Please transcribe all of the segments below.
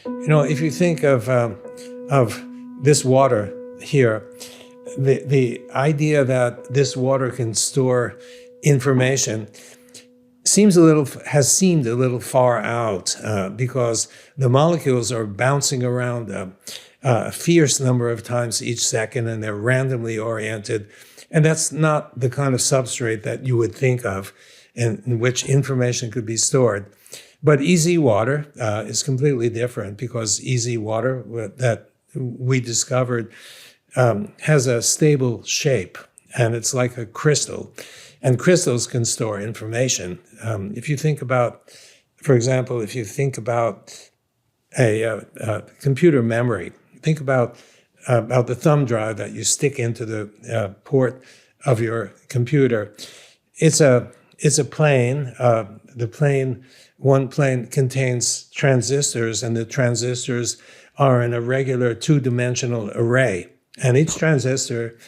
If you think of this water here, the idea that this water can store information has seemed a little far out because the molecules are bouncing around a fierce number of times each second, and they're randomly oriented. And that's not the kind of substrate that you would think of in which information could be stored. But easy water is completely different, because easy water that we discovered has a stable shape, and it's like a crystal. And crystals can store information. If you think about, for example, if you think about a computer memory, think about the thumb drive that you stick into the port of your computer. It's a plane. One plane contains transistors, and the transistors are in a regular two-dimensional array. And each transistor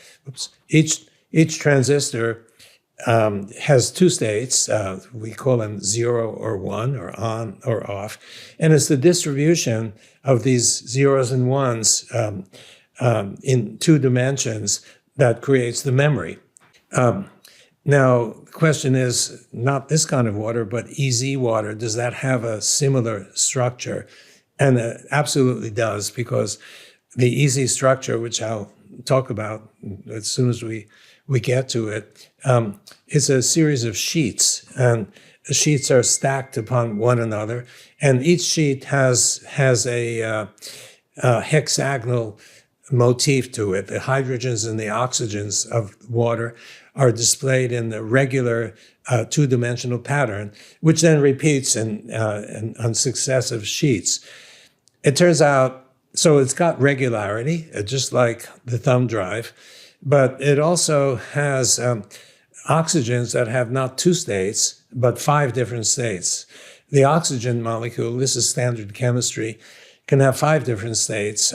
has two states. We call them 0 or 1, or on or off. And it's the distribution of these zeros and ones in two dimensions that creates the memory. Now, the question is not this kind of water, but EZ water. Does that have a similar structure? And it absolutely does, because the EZ structure, which I'll talk about as soon as we get to it, is a series of sheets, and the sheets are stacked upon one another, and each sheet has a hexagonal motif to it. The hydrogens and the oxygens of water are displayed in the regular two-dimensional pattern, which then repeats on successive sheets. It turns out, so it's got regularity, just like the thumb drive, but it also has oxygens that have not two states, but 5 different states. The oxygen molecule, this is standard chemistry, can have 5 different states.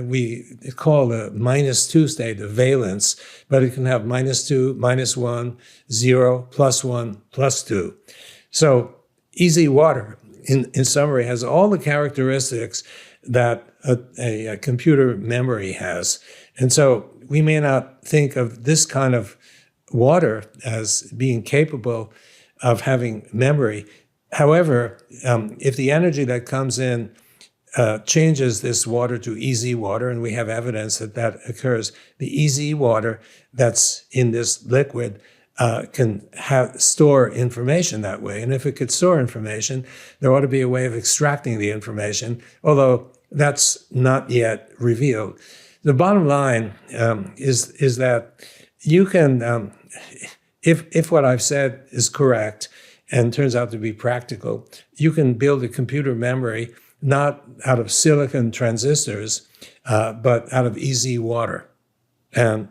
We call the -2 state a valence, but it can have -2, -1, 0, +1, +2. So easy water, in summary, has all the characteristics that a computer memory has. And so we may not think of this kind of water as being capable of having memory. However, if the energy that comes in changes this water to EZ water, and we have evidence that occurs, the EZ water that's in this liquid can store information that way. And if it could store information, there ought to be a way of extracting the information, although that's not yet revealed. The bottom line is that you can, if what I've said is correct and turns out to be practical, you can build a computer memory not out of silicon transistors, but out of EZ water. And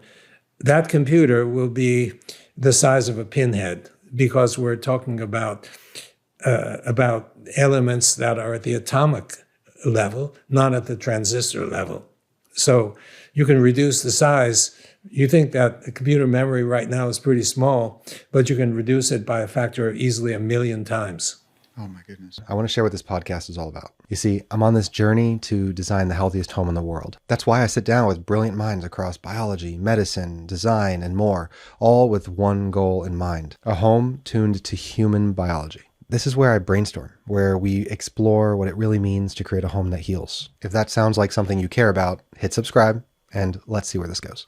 that computer will be the size of a pinhead, because we're talking about elements that are at the atomic level, not at the transistor level. So you can reduce the size. You think that the computer memory right now is pretty small, but you can reduce it by a factor of easily 1,000,000 times. Oh my goodness. I want to share what this podcast is all about. You see, I'm on this journey to design the healthiest home in the world. That's why I sit down with brilliant minds across biology, medicine, design, and more, all with one goal in mind: a home tuned to human biology. This is where I brainstorm, where we explore what it really means to create a home that heals. If that sounds like something you care about, hit subscribe, and let's see where this goes.